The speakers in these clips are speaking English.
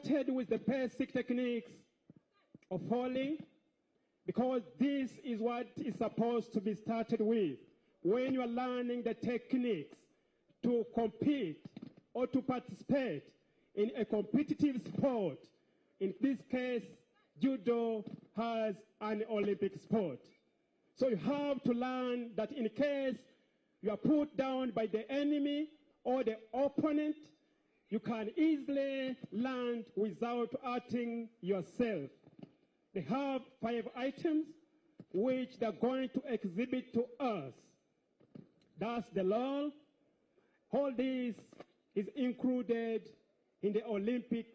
started with the basic techniques of hurling, because this is what is supposed to be started with. When you are learning the techniques to compete or to participate in a competitive sport, in this case, judo has an Olympic sport. So you have to learn that in case you are put down by the enemy or the opponent, you can easily land without hurting yourself. They have 5 items which they're going to exhibit to us. That's the law. All this is included in the Olympic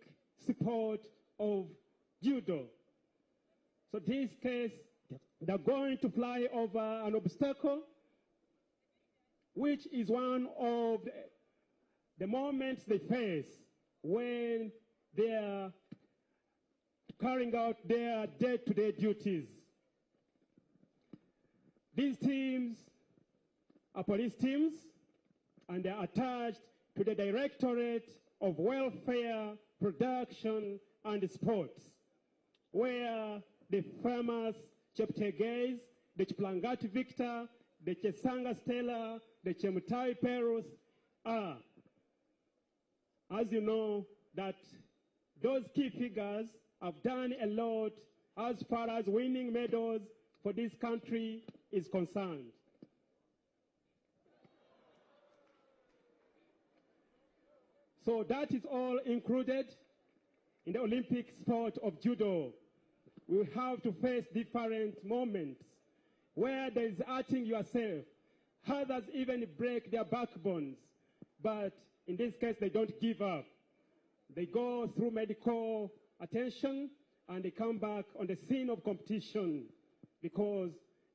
sport of judo. So this case, they're going to fly over an obstacle, which is one of the moments they face when they are carrying out their day-to-day duties. These teams are police teams, and they are attached to the Directorate of Welfare, Production, and Sports, where the famous Cheptegei, the Chiplangat Victor, the Chesanga Stella, the Chemutai Perus are. As you know, that those key figures have done a lot as far as winning medals for this country is concerned. So that is all included in the Olympic sport of judo. We have to face different moments where there is hurting yourself. Others even break their backbones. But in this case, they don't give up. They go through medical attention and they come back on the scene of competition because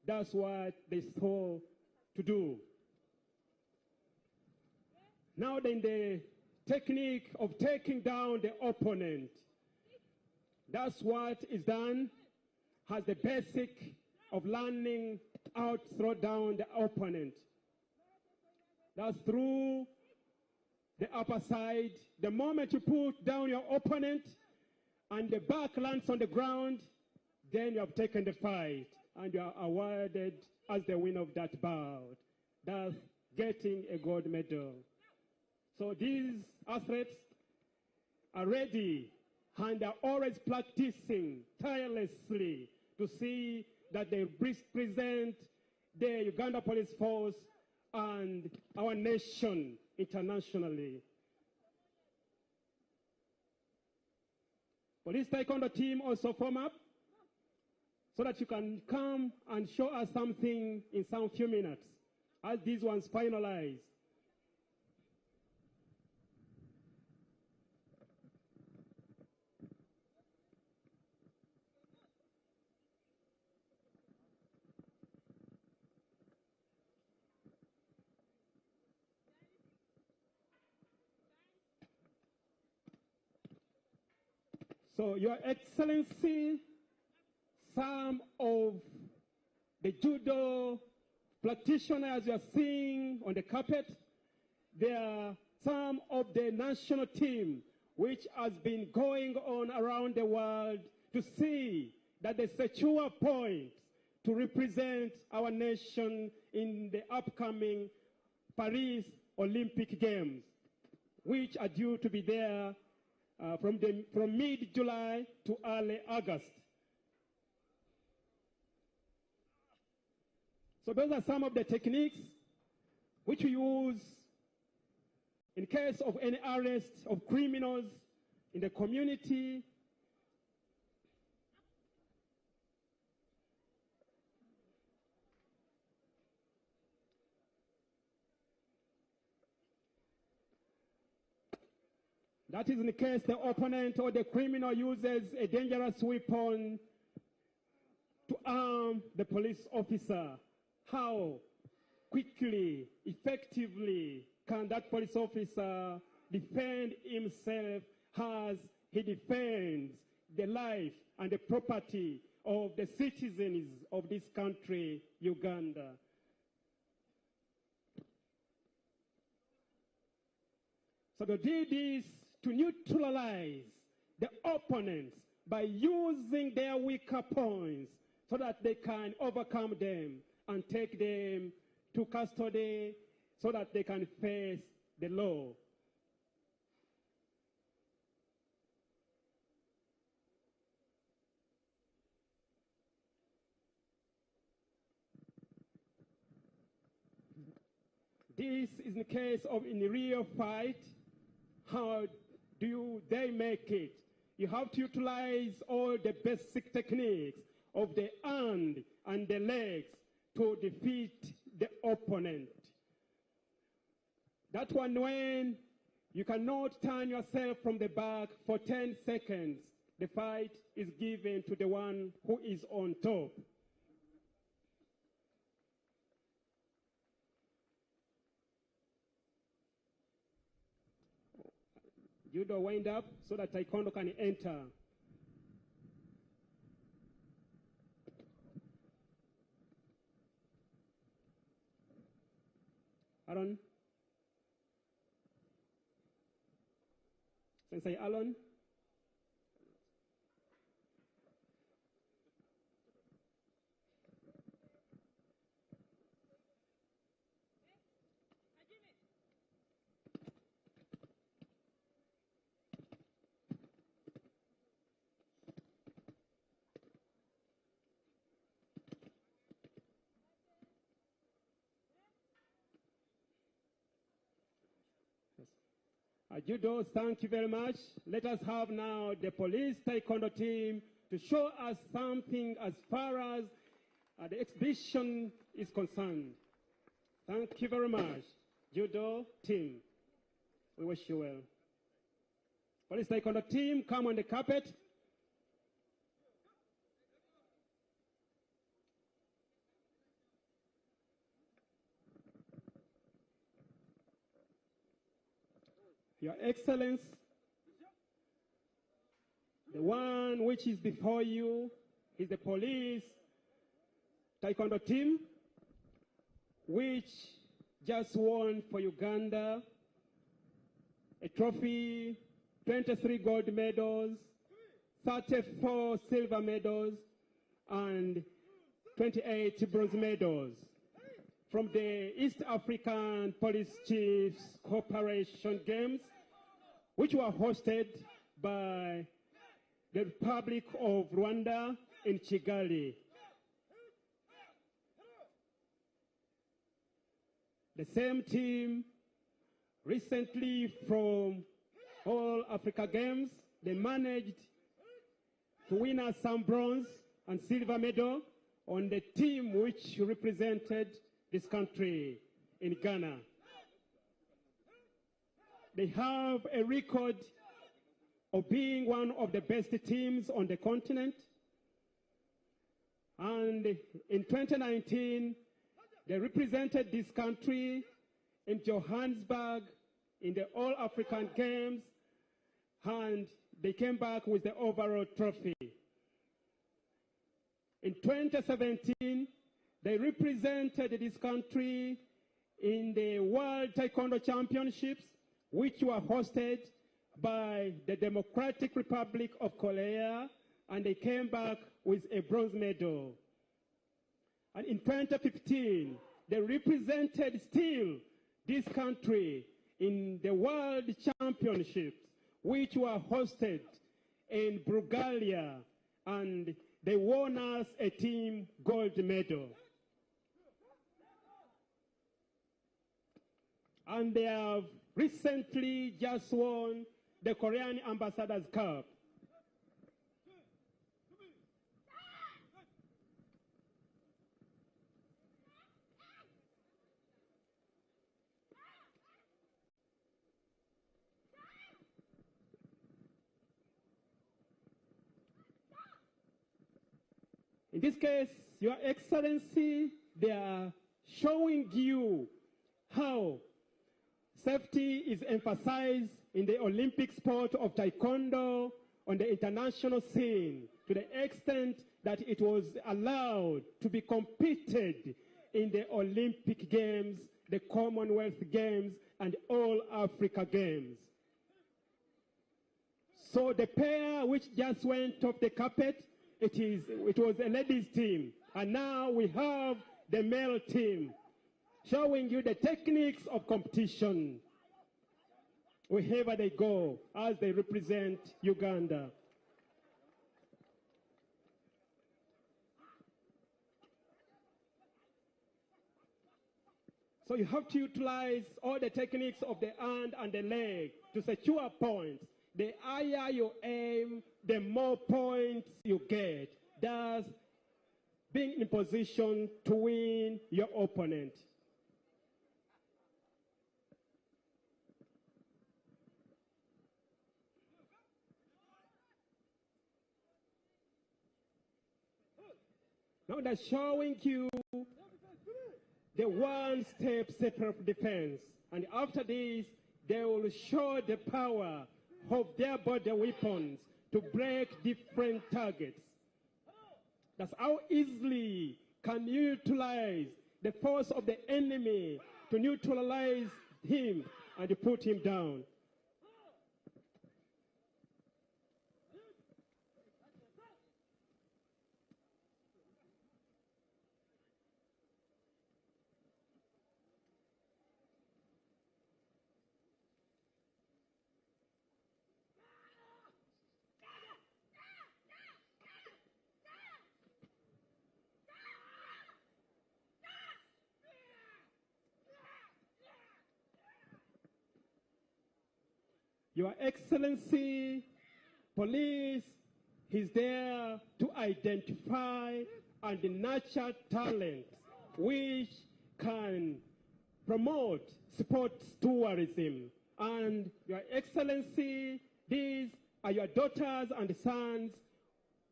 that's what they saw to do. Now then, the technique of taking down the opponent. That's what is done as the basic of learning how to throw down the opponent. That's through the upper side. The moment you put down your opponent and the back lands on the ground, then you have taken the fight and you are awarded as the winner of that bout, thus getting a gold medal. So these athletes are ready and are always practicing tirelessly to see that they present the Uganda Police Force and our nation internationally. Police Taekwondo team also form up so that you can come and show us something in some few minutes as these ones finalize. So, Your Excellency, some of the judo practitioners you are seeing on the carpet, they are some of the national team which has been going on around the world to see that they secure points to represent our nation in the upcoming Paris Olympic Games, which are due to be there from mid-July to early August. So those are some of the techniques which we use in case of any arrest of criminals in the community. That is in the case the opponent or the criminal uses a dangerous weapon to harm the police officer. How quickly, effectively can that police officer defend himself as he defends the life and the property of the citizens of this country, Uganda? So they did this to neutralize the opponents by using their weaker points so that they can overcome them and take them to custody so that they can face the law. This is the case of in a real fight. How do they make it? You have to utilize all the basic techniques of the hand and the legs to defeat the opponent. That one when you cannot turn yourself from the back for 10 seconds, the fight is given to the one who is on top. Judo wind up so that Taekwondo can enter. Aaron? Sensei Alon? Judo, thank you very much. Let us have now the police taekwondo team to show us something as far as the exhibition is concerned. Thank you very much. Judo team, we wish you well. Police taekwondo team, come on the carpet. Your Excellence, the one which is before you is the police taekwondo team, which just won for Uganda a trophy, 23 gold medals, 34 silver medals, and 28 bronze medals from the East African Police Chiefs Cooperation Games, which were hosted by the Republic of Rwanda in Kigali. The same team recently from All Africa Games, they managed to win us some bronze and silver medal on the team which represented this country in Ghana. They have a record of being one of the best teams on the continent. And in 2019, they represented this country in Johannesburg in the All African Games, and they came back with the overall trophy. In 2017, they represented this country in the World Taekwondo Championships, which were hosted by the Democratic Republic of Korea, and they came back with a bronze medal. And in 2015, they represented still this country in the World Championships, which were hosted in Bulgaria, and they won us a team gold medal. And they have recently just won the Korean Ambassadors Cup. In this case, Your Excellency, they are showing you how safety is emphasized in the Olympic sport of Taekwondo on the international scene to the extent that it was allowed to be competed in the Olympic Games, the Commonwealth Games, and all Africa Games. So the pair which just went off the carpet, it was a ladies' team. And now we have the male team showing you the techniques of competition, wherever they go, as they represent Uganda. So you have to utilize all the techniques of the hand and the leg to secure points. The higher you aim, the more points you get, thus being in position to win your opponent. Now they're showing you the one-step separate defense. And after this, they will show the power of their body weapons to break different targets. That's how easily can you utilize the force of the enemy to neutralize him and to put him down. Your Excellency, police is there to identify and nurture talent which can promote sports tourism. And Your Excellency, these are your daughters and sons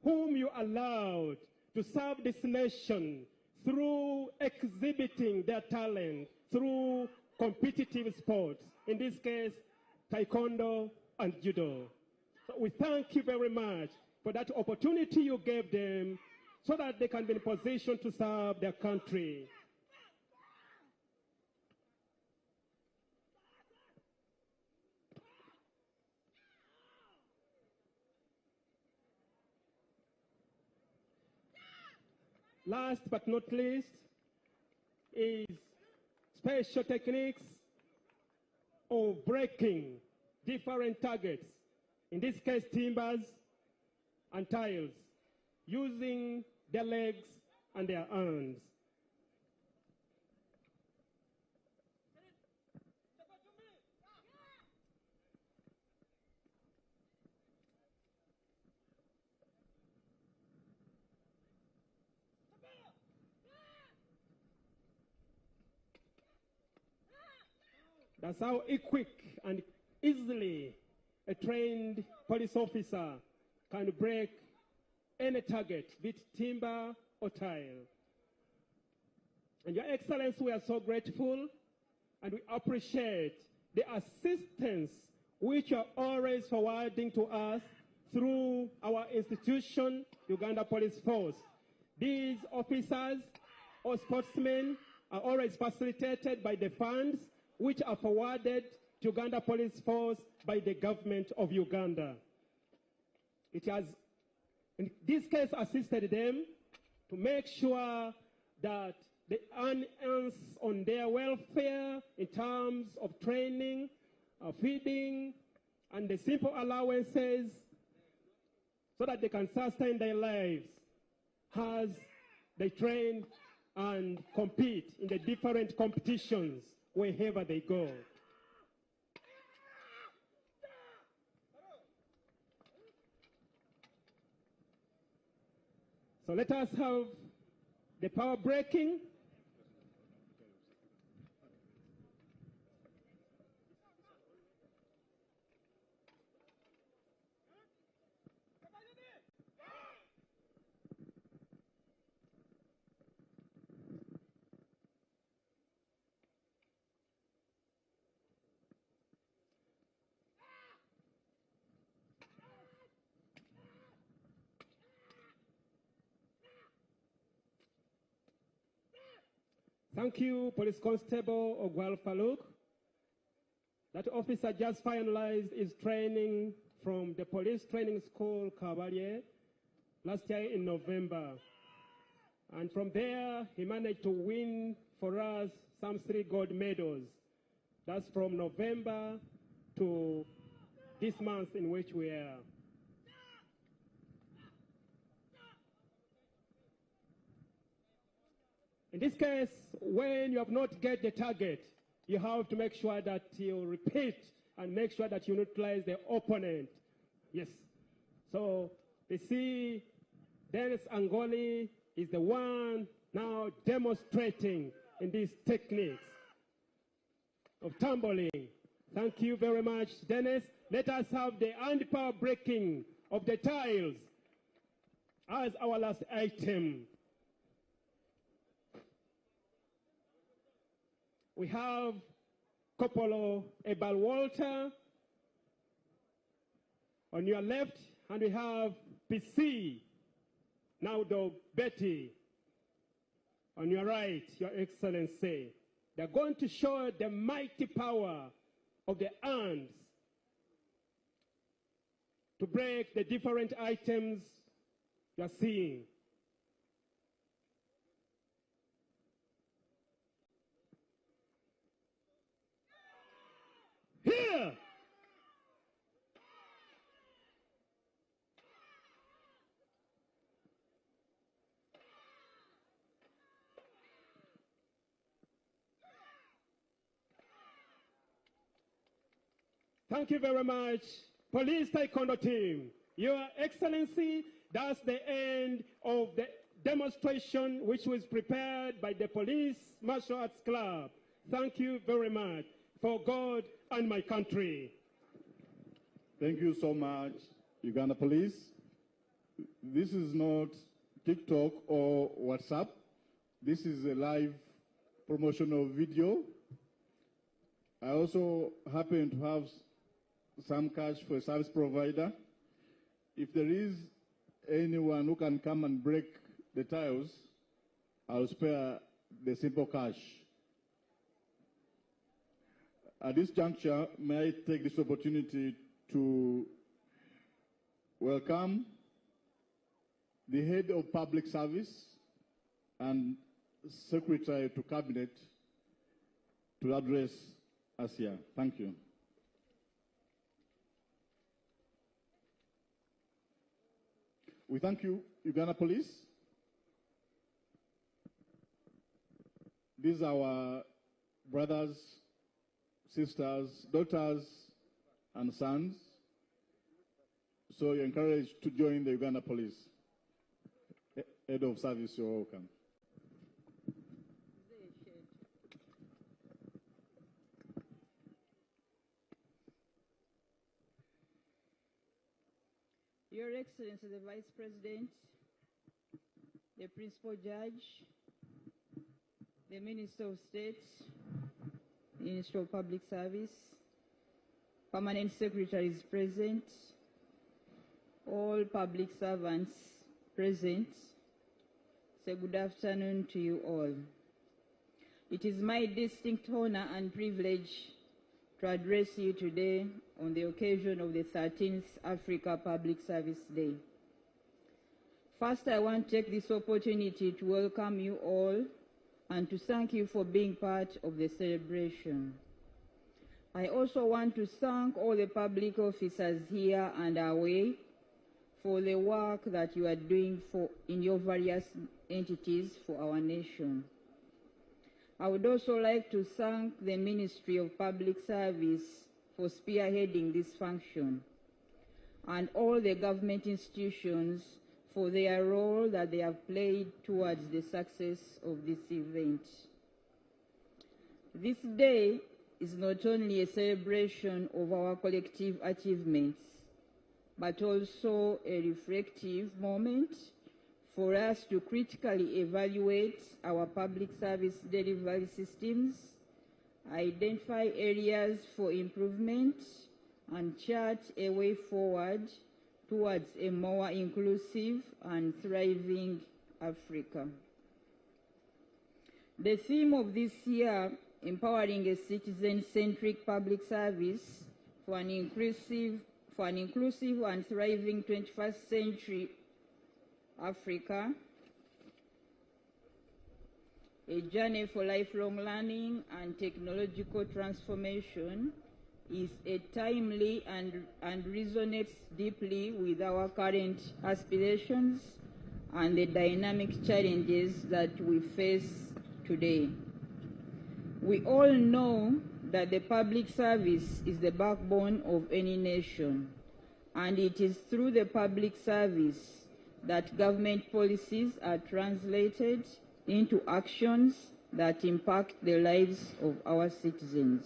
whom you allowed to serve this nation through exhibiting their talent through competitive sports. In this case, taekwondo and judo. So we thank you very much for that opportunity you gave them so that they can be in position to serve their country. Last but not least is special techniques of breaking different targets, in this case timbers and tiles, using their legs and their arms. That's how quick and easily a trained police officer can break any target, be it timber or tile. And Your Excellency, we are so grateful and we appreciate the assistance which you are always forwarding to us through our institution, Uganda Police Force. These officers or sportsmen are always facilitated by the funds which are forwarded to Uganda Police Force by the government of Uganda. It has, in this case, assisted them to make sure that they enhance on their welfare in terms of training, feeding, and the simple allowances so that they can sustain their lives as they train and compete in the different competitions wherever they go. So let us have the power breaking. Thank you, Police Constable Ogwal Faluk. That officer just finalized his training from the police training school, Cavalier, last year in November. And from there, he managed to win for us some 3 gold medals. That's from November to this month in which we are. In this case, when you have not get the target, you have to make sure that you repeat and make sure that you neutralize the opponent. Yes. So you see, Dennis Angoli is the one now demonstrating in these techniques of tumbling. Thank you very much, Dennis. Let us have the hand power breaking of the tiles as our last item. We have Kopolo Ebal Walter on your left, and we have PC Naudo Betty on your right, Your Excellency. They're going to show the mighty power of the hands to break the different items you're seeing. Here! Thank you very much, Police Taekwondo team. Your Excellency, that's the end of the demonstration which was prepared by the Police Martial Arts Club. Thank you very much for God and my country. Thank you so much, Uganda Police. This is not TikTok or WhatsApp. This is a live promotional video. I also happen to have some cash for a service provider. If there is anyone who can come and break the tiles, I'll spare the simple cash. At this juncture, may I take this opportunity to welcome the Head of Public Service and Secretary to Cabinet to address us here. Thank you. We thank you, Uganda Police. These are our brothers, sisters, daughters, and sons. So you're encouraged to join the Uganda Police. Head of Service, you're welcome. Your Excellency, the Vice President, the Principal Judge, the Minister of State, Minister of Public Service, Permanent Secretaries present, all public servants present, say good afternoon to you all. It is my distinct honor and privilege to address you today on the occasion of the 13th Africa Public Service Day. First, I want to take this opportunity to welcome you all and to thank you for being part of the celebration. I also want to thank all the public officers here and away for the work that you are doing in your various entities for our nation. I would also like to thank the Ministry of Public Service for spearheading this function, and all the government institutions for their role that they have played towards the success of this event. This day is not only a celebration of our collective achievements, but also a reflective moment for us to critically evaluate our public service delivery systems, identify areas for improvement, and chart a way forward towards a more inclusive and thriving Africa. The theme of this year, empowering a citizen-centric public service for an for an inclusive and thriving 21st century Africa, a journey for lifelong learning and technological transformation, is a timely and resonates deeply with our current aspirations and the dynamic challenges that we face today. We all know that the public service is the backbone of any nation, and it is through the public service that government policies are translated into actions that impact the lives of our citizens.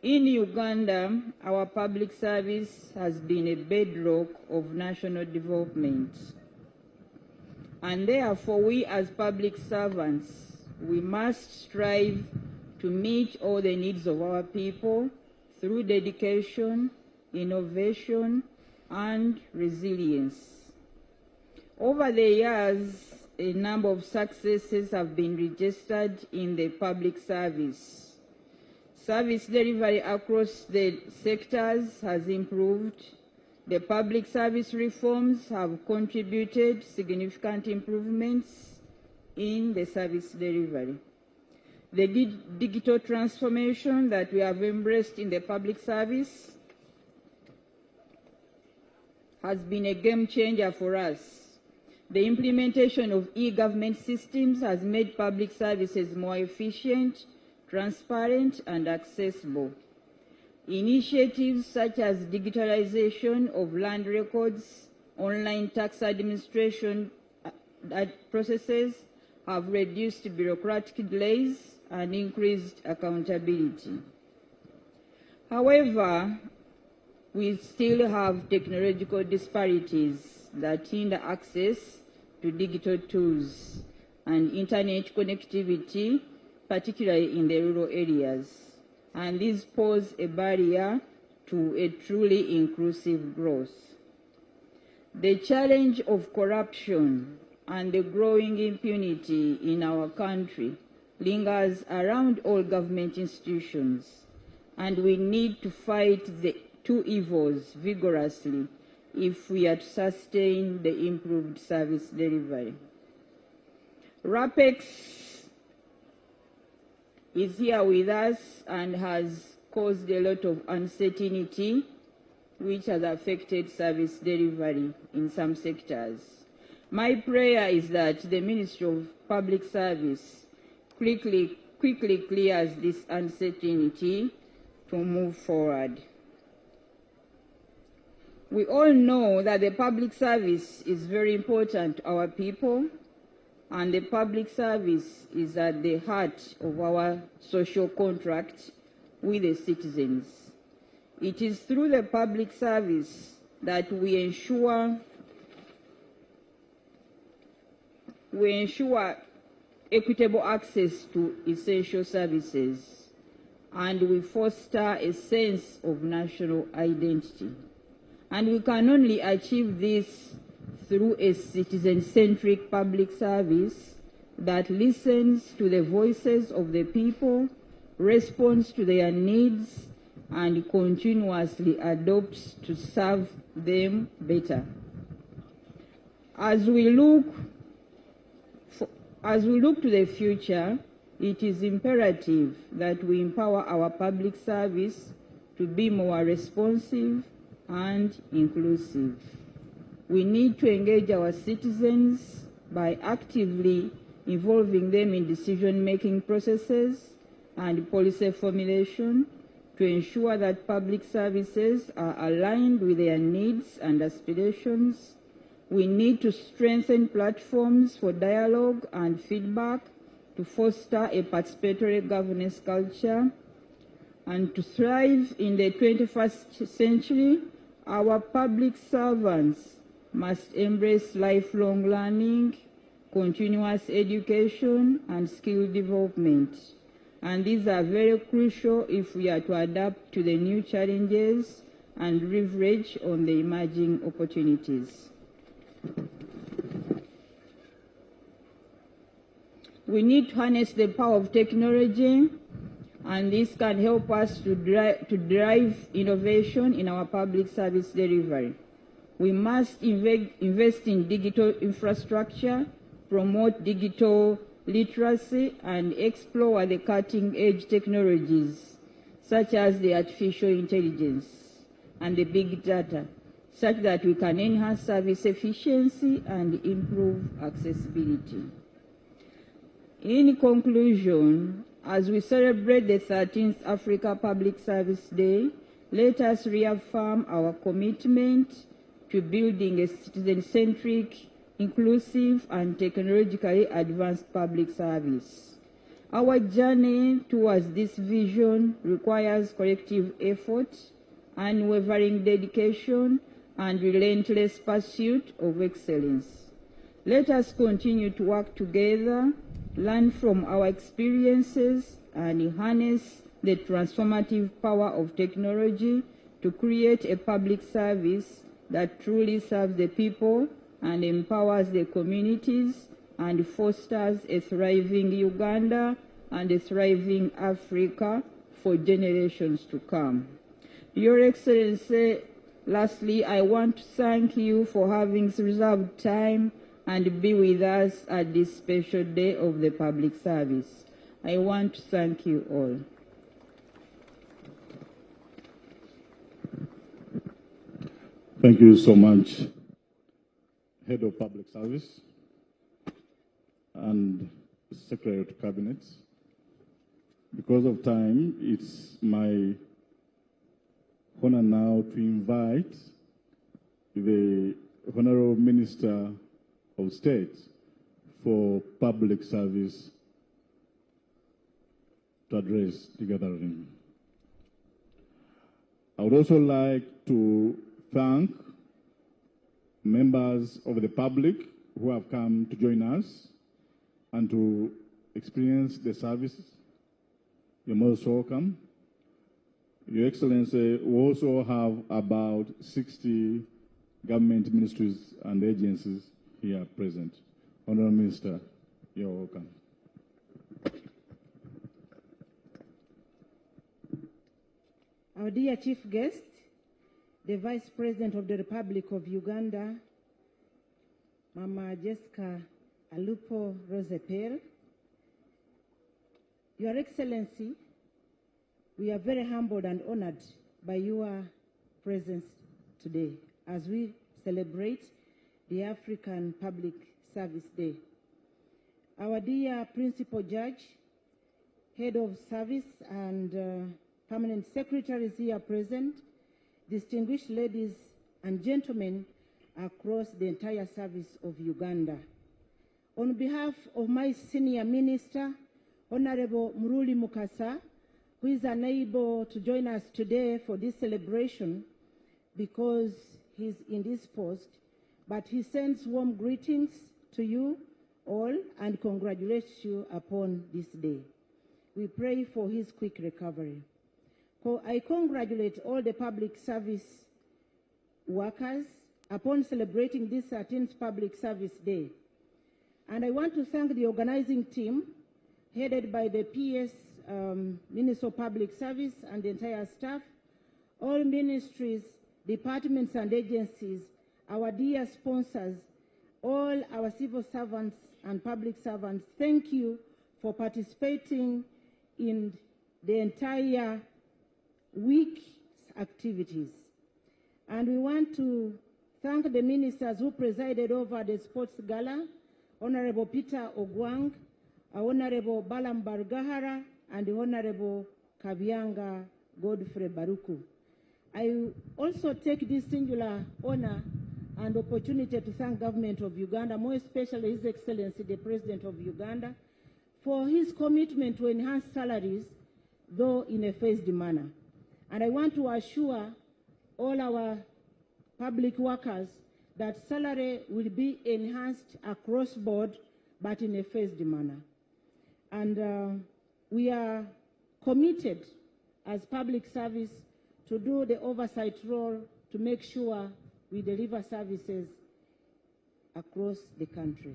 In Uganda, our public service has been a bedrock of national development. And therefore, we as public servants, we must strive to meet all the needs of our people through dedication, innovation, and resilience. Over the years, a number of successes have been registered in the public service. Service delivery across the sectors has improved. The public service reforms have contributed significant improvements in the service delivery. The digital transformation that we have embraced in the public service has been a game changer for us. The implementation of e-government systems has made public services more efficient, transparent, and accessible. Initiatives such as digitalization of land records, online tax administration processes have reduced bureaucratic delays and increased accountability. However, we still have technological disparities that hinder access to digital tools and internet connectivity, particularly in the rural areas, and these pose a barrier to a truly inclusive growth. The challenge of corruption and the growing impunity in our country lingers around all government institutions, and we need to fight the two evils vigorously if we are to sustain the improved service delivery. RAPEX is here with us and has caused a lot of uncertainty, which has affected service delivery in some sectors. My prayer is that the Ministry of Public Service quickly clears this uncertainty to move forward. We all know that the public service is very important to our people, and the public service is at the heart of our social contract with the citizens. It is through the public service that we ensure equitable access to essential services, and we foster a sense of national identity. And we can only achieve this through a citizen-centric public service that listens to the voices of the people, responds to their needs, and continuously adopts to serve them better. As we look to the future, it is imperative that we empower our public service to be more responsive and inclusive. We need to engage our citizens by actively involving them in decision-making processes and policy formulation to ensure that public services are aligned with their needs and aspirations. We need to strengthen platforms for dialogue and feedback to foster a participatory governance culture. And to thrive in the 21st century, our public servants must embrace lifelong learning, continuous education, and skill development. And these are very crucial if we are to adapt to the new challenges and leverage on the emerging opportunities. We need to harness the power of technology and this can help us to drive innovation in our public service delivery. We must invest in digital infrastructure, promote digital literacy, and explore the cutting-edge technologies such as the artificial intelligence and the big data, such that we can enhance service efficiency and improve accessibility. In conclusion, as we celebrate the 13th Africa Public Service Day, let us reaffirm our commitment to building a citizen-centric, inclusive, and technologically advanced public service. Our journey towards this vision requires collective effort, unwavering dedication, and relentless pursuit of excellence. Let us continue to work together, learn from our experiences, and harness the transformative power of technology to create a public service that truly serves the people and empowers the communities and fosters a thriving Uganda and a thriving Africa for generations to come. Your Excellency, lastly, I want to thank you for having reserved time and be with us at this special day of the public service. I want to thank you all. Thank you so much, Head of Public Service and Secretary of Cabinet. Because of time, it's my honor now to invite the Honorable Minister of State for Public Service to address the gathering. I would also like to thank members of the public who have come to join us and to experience the services. You're most welcome. Your Excellency, we also have about 60 government ministries and agencies here present. Honorable Minister, you're welcome. Our dear Chief Guest, the Vice President of the Republic of Uganda, Mama Jessica Alupo Rosepel, Your Excellency, we are very humbled and honored by your presence today as we celebrate the African Public Service Day. Our dear Principal Judge, Head of Service, and Permanent Secretaries here present, distinguished ladies and gentlemen across the entire service of Uganda. On behalf of my senior minister, Honorable Muruli Mukasa, who is unable to join us today for this celebration because he's in this post, but he sends warm greetings to you all and congratulates you upon this day. We pray for his quick recovery. I congratulate all the public service workers upon celebrating this 13th Public Service Day. And I want to thank the organizing team headed by the PS Minister of Public Service and the entire staff, all ministries, departments and agencies, our dear sponsors, all our civil servants and public servants. Thank you for participating in the entire week's activities. And we want to thank the ministers who presided over the sports gala, Honorable Peter Ogwang, Honorable Balam Bargahara, and Honorable Kabyanga Godfrey Baruku. I also take this singular honor and opportunity to thank Government of Uganda, more especially His Excellency the President of Uganda, for his commitment to enhance salaries, though in a phased manner. And I want to assure all our public workers that salary will be enhanced across board, but in a phased manner. And we are committed as public service to do the oversight role to make sure we deliver services across the country.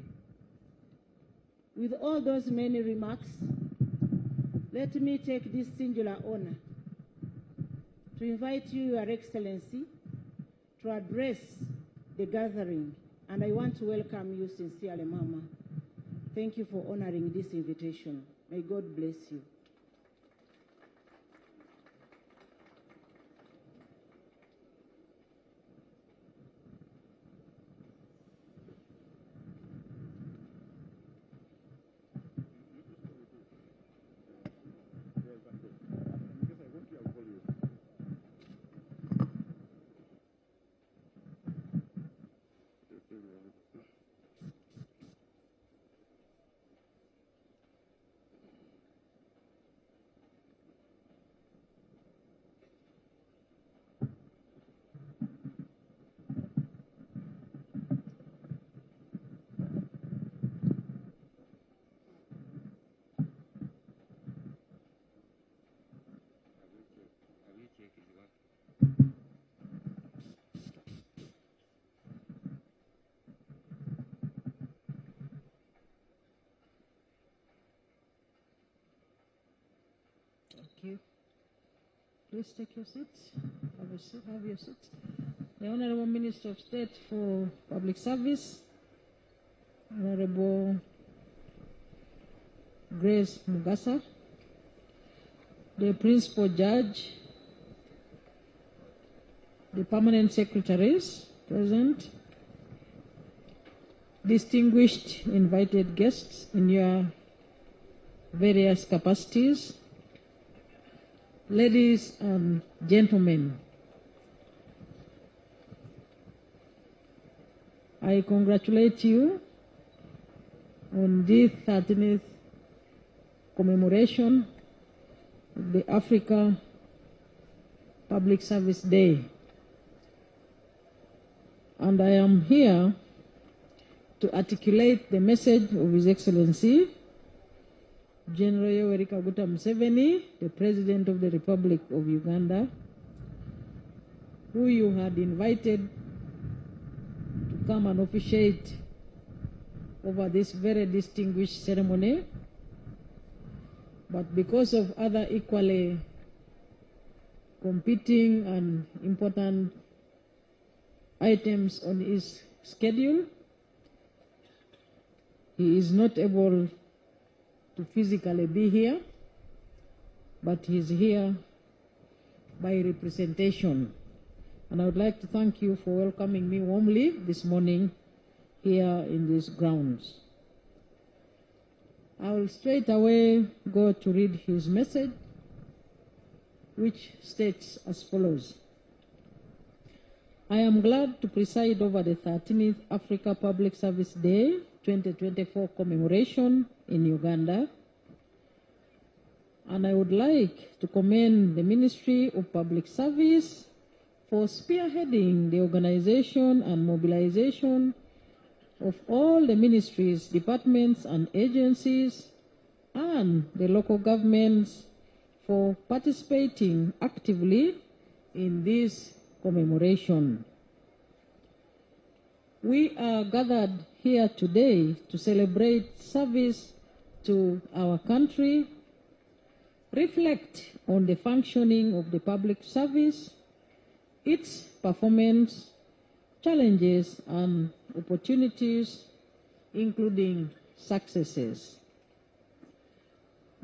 With all those many remarks, Let me take this singular honor to invite you, Your Excellency, to address the gathering, and I want to welcome you sincerely, Mama. Thank you for honoring this invitation. May God bless you. Thank you. Please take your seats. Have your seats. The Honorable Minister of State for Public Service, Honorable Grace Mugasa, the Principal Judge, the Permanent Secretaries present, distinguished invited guests in your various capacities, ladies and gentlemen, I congratulate you on this 13th commemoration of the Africa Public Service Day. And I am here to articulate the message of His Excellency, General Yoweri Kaguta Museveni, the President of the Republic of Uganda, who you had invited to come and officiate over this very distinguished ceremony. But because of other equally competing and important items on his schedule, he is not able to physically be here, but he is here by representation. And I would like to thank you for welcoming me warmly this morning here in these grounds. I will straight away go to read his message, which states as follows. I am glad to preside over the 13th Africa Public Service Day 2024 commemoration in Uganda, and I would like to commend the Ministry of Public Service for spearheading the organization and mobilization of all the ministries, departments and agencies and the local governments for participating actively in this commemoration. We are gathered here today to celebrate service to our country, reflect on the functioning of the public service, its performance, challenges and opportunities, including successes.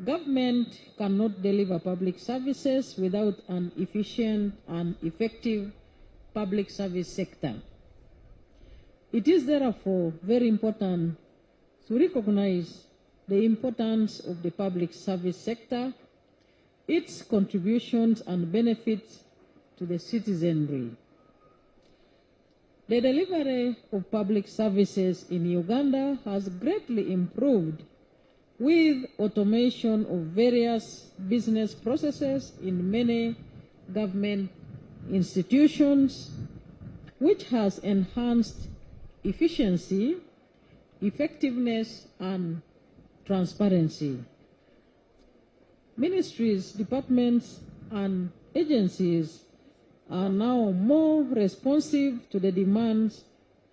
Government cannot deliver public services without an efficient and effective public service sector. It is therefore very important to recognize the importance of the public service sector, its contributions and benefits to the citizenry. The delivery of public services in Uganda has greatly improved with automation of various business processes in many government institutions, which has enhanced efficiency, effectiveness, and transparency. Ministries, departments, and agencies are now more responsive to the demands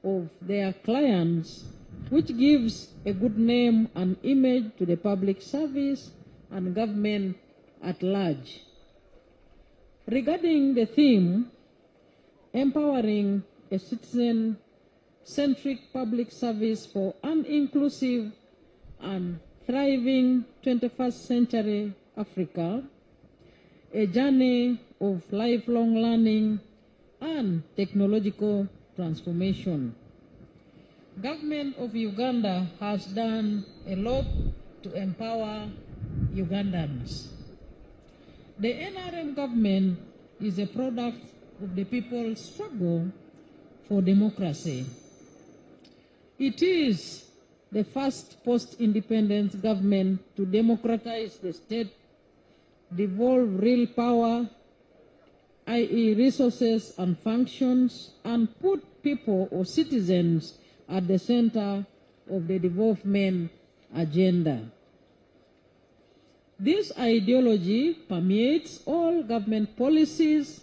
of their clients, which gives a good name and image to the public service and government at large. Regarding the theme, empowering a citizen-centric public service for an inclusive and thriving 21st century Africa, a journey of lifelong learning and technological transformation. Government of Uganda has done a lot to empower Ugandans. The NRM government is a product of the people's struggle for democracy. It is the first post-independence government to democratize the state, devolve real power, i.e. resources and functions, and put people or citizens at the center of the development agenda. This ideology permeates all government policies,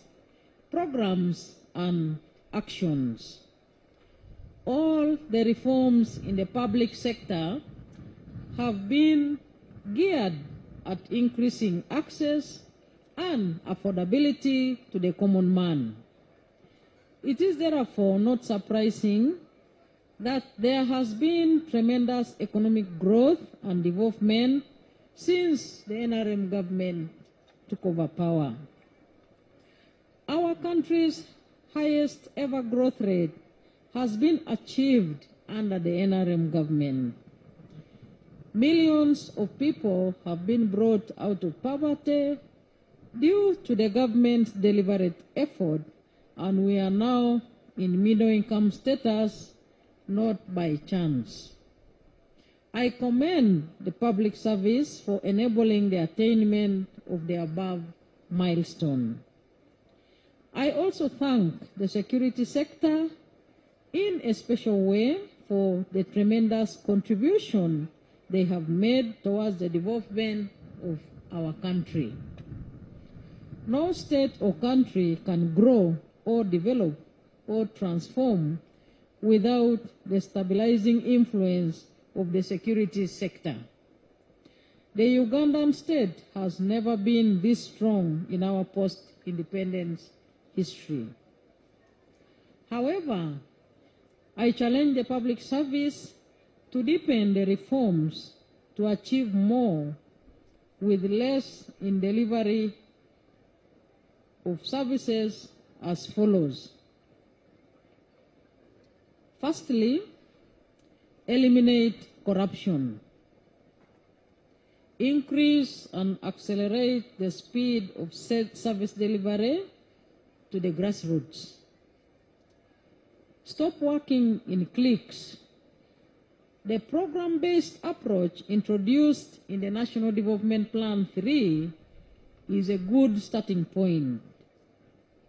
programs, and actions. All the reforms in the public sector have been geared at increasing access and affordability to the common man. It is therefore not surprising that there has been tremendous economic growth and development since the NRM government took over power. Our country's highest ever growth rate has been achieved under the NRM government. Millions of people have been brought out of poverty due to the government's deliberate effort, and we are now in middle-income status, not by chance. I commend the public service for enabling the attainment of the above milestone. I also thank the security sector in a special way for the tremendous contribution they have made towards the development of our country. No state or country can grow or develop or transform without the stabilizing influence of the security sector. The Ugandan state has never been this strong in our post-independence history. However, I challenge the public service to deepen the reforms to achieve more with less in delivery of services as follows. Firstly, eliminate corruption. Increase and accelerate the speed of service delivery to the grassroots. Stop working in cliques. The program-based approach introduced in the National Development Plan 3 is a good starting point.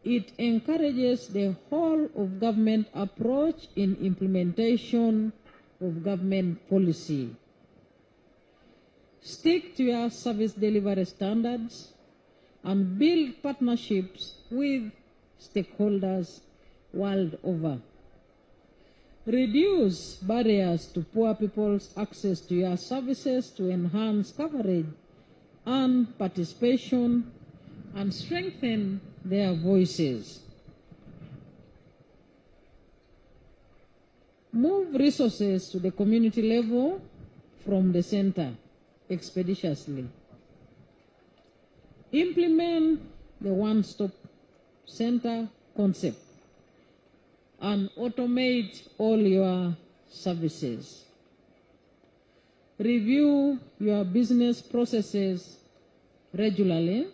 It encourages the whole of government approach in implementation of government policy. Stick to your service delivery standards and build partnerships with stakeholders world over. Reduce barriers to poor people's access to your services to enhance coverage and participation and strengthen their voices. Move resources to the community level from the center expeditiously. Implement the one-stop center concept and automate all your services. Review your business processes regularly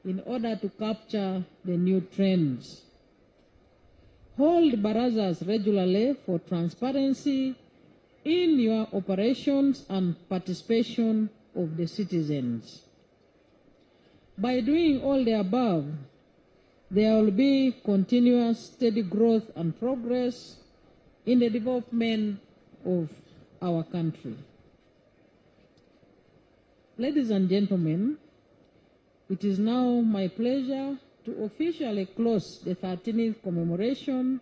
in order to capture the new trends. Hold barazas regularly for transparency in your operations and participation of the citizens. By doing all the above, there will be continuous steady growth and progress in the development of our country. Ladies and gentlemen, it is now my pleasure to officially close the 13th commemoration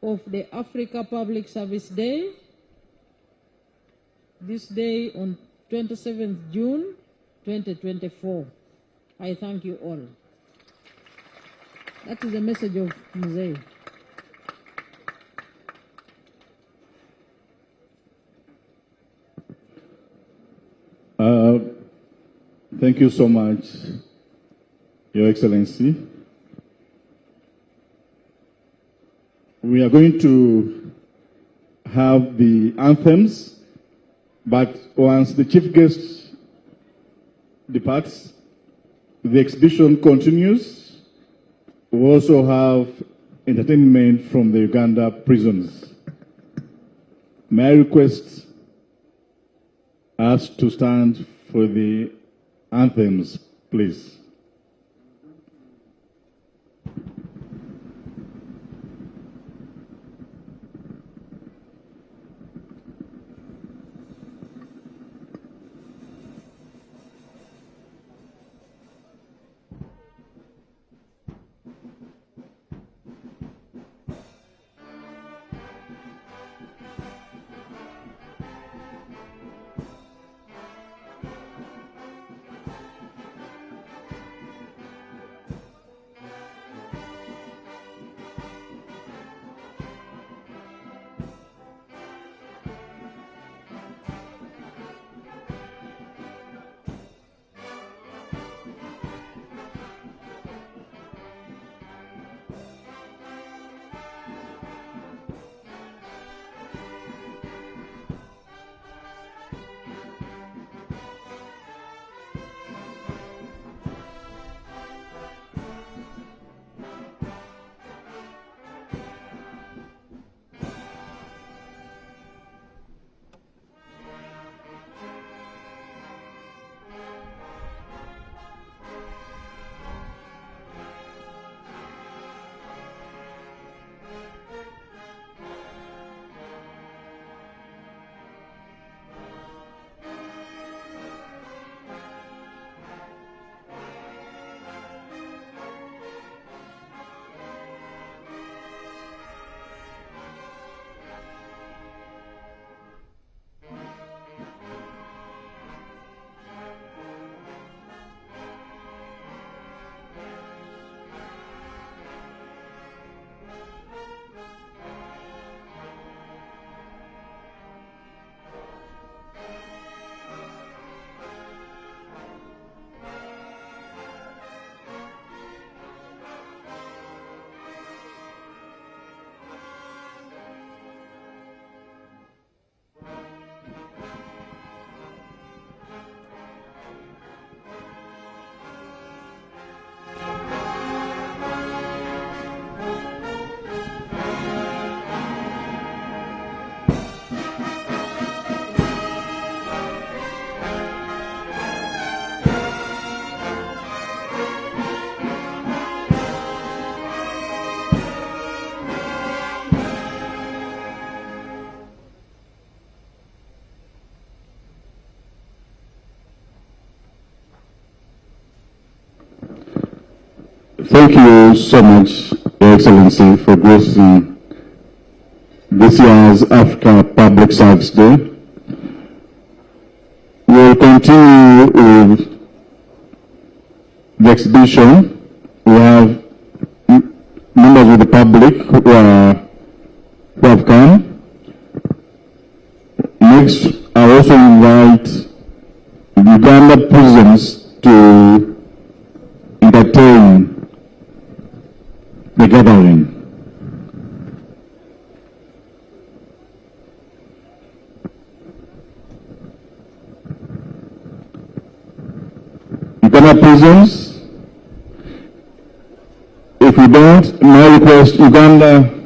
of the Africa Public Service Day. this day on 27th June 2024. I thank you all. That is the message of Mzee. Thank you so much, Your Excellency. We are going to have the anthems, but once the chief guest departs, the exhibition continues. We also have entertainment from the Uganda prisons. May I request us to stand for the anthems, please. Thank you so much, Your Excellency, for gracing this year's Africa Public Service Day. We will continue with the exhibition. We have members of the public who have come. Next, I also invite Uganda prisons to entertain the gathering. Uganda prisons, if you don't, my request, Uganda